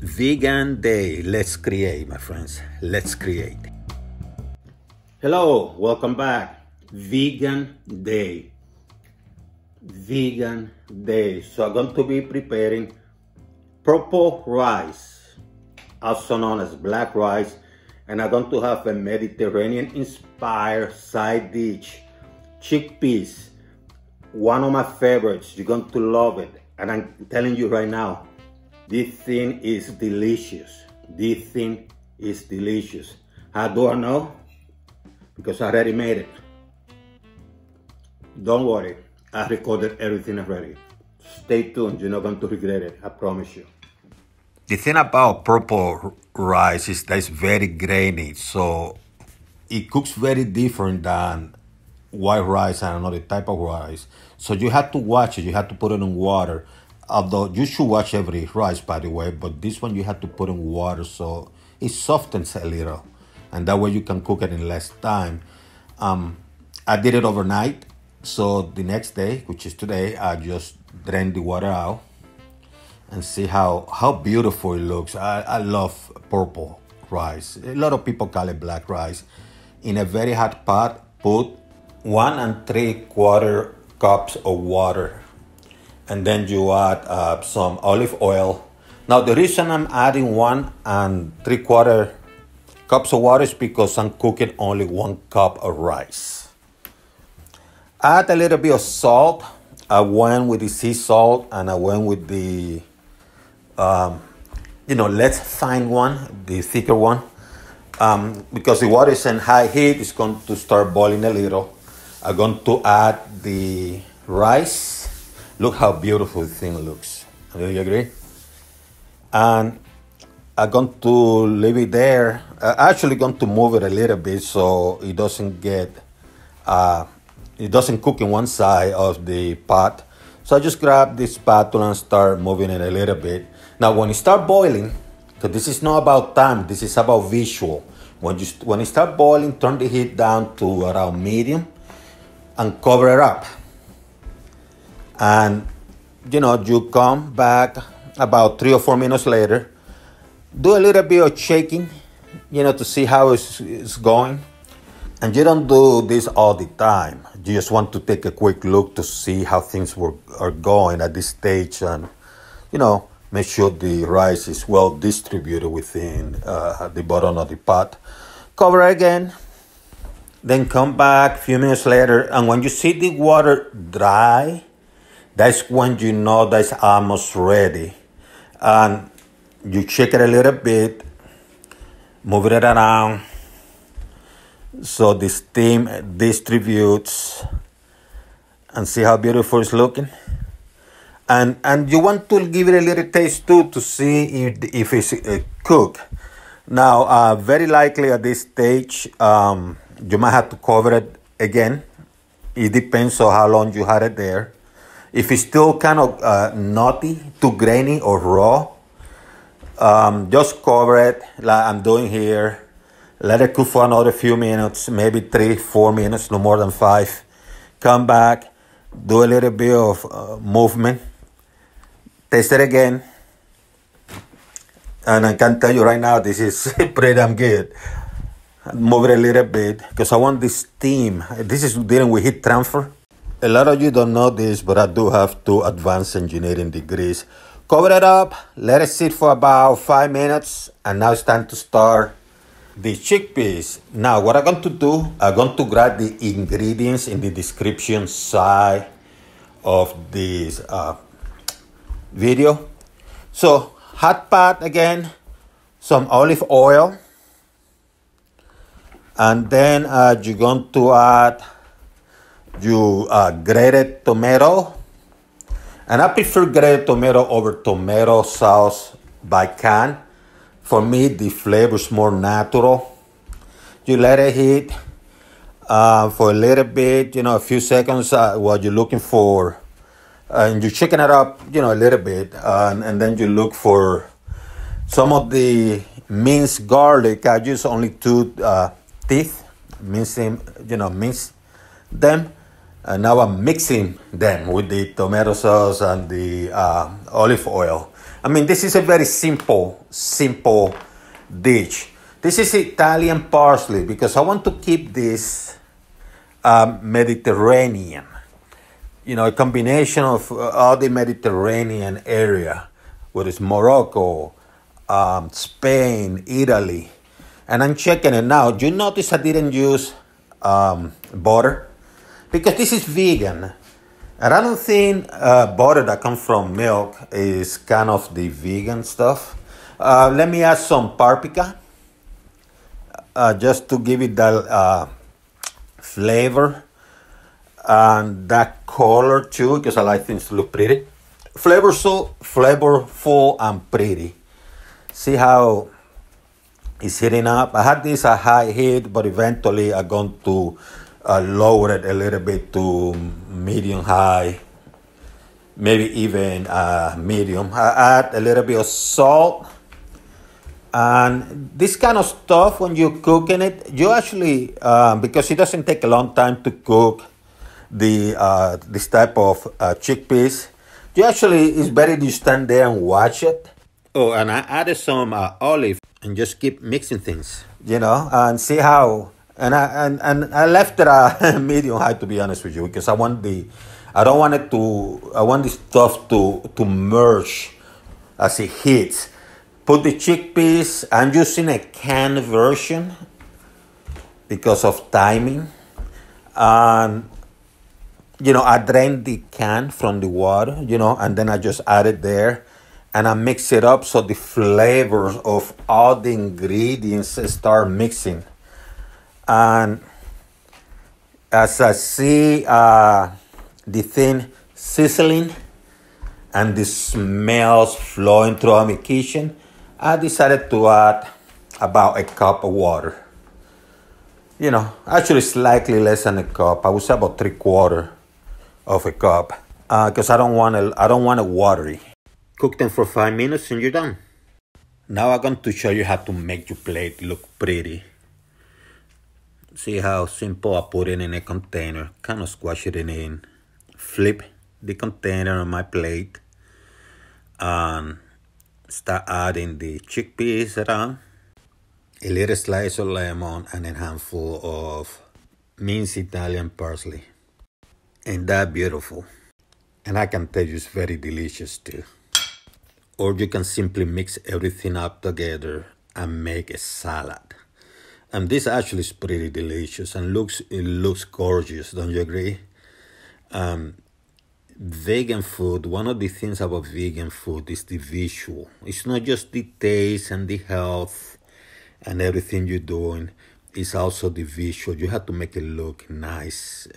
Vegan Day. Let's create, my friends. Let's create. Hello, welcome back. Vegan Day. Vegan Day. So I'm going to be preparing purple rice, also known as black rice, and I'm going to have a Mediterranean-inspired side dish, chickpeas. One of my favorites. You're going to love it. And I'm telling you right now, this thing is delicious. This thing is delicious. How do I know? Because I already made it. Don't worry, I recorded everything already. Stay tuned, you're not going to regret it, I promise you. The thing about purple rice is that it's very grainy, so it cooks very different than white rice and another type of rice. So you have to watch it, you have to put it in water. Although you should watch every rice, by the way, but this one you have to put in water so it softens a little. And that way you can cook it in less time. I did it overnight. So the next day, which is today, I just drained the water out and see how beautiful it looks. I love purple rice. A lot of people call it black rice. In a very hot pot, put 1 3/4 cups of water. And then you add some olive oil. Now the reason I'm adding 1 3/4 cups of water is because I'm cooking only 1 cup of rice. Add a little bit of salt. I went with the sea salt and I went with the, less fine one, the thicker one. Because the water is in high heat, it's going to start boiling a little. I'm going to add the rice. Look how beautiful the thing looks. Do you agree? And I'm going to leave it there. I'm actually going to move it a little bit so it doesn't cook in one side of the pot. So I just grab this spatula and start moving it a little bit. Now when it starts boiling, because this is not about time, this is about visual. When it starts boiling, turn the heat down to around medium and cover it up. And you come back about 3 or 4 minutes later, do a little bit of shaking, to see how it's going. And you don't do this all the time. You just want to take a quick look to see how things are going at this stage and, make sure the rice is well distributed within the bottom of the pot. Cover it again. Then come back a few minutes later. And when you see the water dry, that's when you know that's almost ready. And you shake it a little bit, move it around so the steam distributes, and see how beautiful it's looking. And you want to give it a little taste too to see if it's cooked. Now, very likely at this stage, you might have to cover it again. It depends on how long you had it there. If it's still kind of nutty, too grainy or raw, just cover it like I'm doing here. Let it cook for another few minutes, maybe 3-4 minutes, no more than 5. Come back, do a little bit of movement. Taste it again. And I can tell you right now, this is pretty damn good. Move it a little bit because I want this steam. This is dealing with heat transfer. A lot of you don't know this, but I do have 2 advanced engineering degrees. Cover it up, let it sit for about 5 minutes, and now it's time to start the chickpeas. Now, what I'm going to do, I'm going to grab the ingredients in the description side of this video. So, hot pot again, some olive oil, and then you're going to add grated tomato, and I prefer grated tomato over tomato sauce by can. For me, the flavor is more natural. You let it heat for a little bit, a few seconds while you're looking for, and you're shaking it up, a little bit, and then you look for some of the minced garlic. I use only 2 teeth, mince them. And now I'm mixing them with the tomato sauce and the olive oil. I mean, this is a very simple dish. This is Italian parsley because I want to keep this Mediterranean. You know, a combination of all the Mediterranean area, whether it's Morocco, Spain, Italy. And I'm checking it now. You notice I didn't use butter because this is vegan. And I don't think butter that comes from milk is kind of the vegan stuff. Let me add some paprika just to give it that flavor and that color too, because I like things to look pretty. Flavorful and pretty. See how it's heating up? I had this at high heat, but eventually I'm going to lower it a little bit to medium high, maybe even medium. I add a little bit of salt. And this kind of stuff, when you're cooking it, you actually, because it doesn't take a long time to cook this type of chickpeas, you actually, it's better you stand there and watch it. Oh, and I added some olive and just keep mixing things, you know, and see how. And I left it medium high, to be honest with you, because I want the stuff to merge as it heats. Put the chickpeas. I'm using a canned version because of timing. And, you know, I drain the can from the water, you know, and then I just add it there. And I mix it up so the flavors of all the ingredients start mixing. And as I see the thing sizzling and the smells flowing throughout my kitchen, I decided to add about a cup of water. You know, actually slightly less than a cup. I would say about 3/4 of a cup, because I don't want it watery. Cook them for 5 minutes and you're done. Now I'm going to show you how to make your plate look pretty. See how simple I put it in a container, kind of squash it in, flip the container on my plate, and start adding the chickpeas around, a little slice of lemon, and a handful of minced Italian parsley. Ain't that beautiful? And I can tell you it's very delicious too. Or you can simply mix everything up together and make a salad. And this actually is pretty delicious and it looks gorgeous, don't you agree? Vegan food, one of the things about vegan food is the visual. It's not just the taste and the health and everything you're doing, it's also the visual. You have to make it look nice.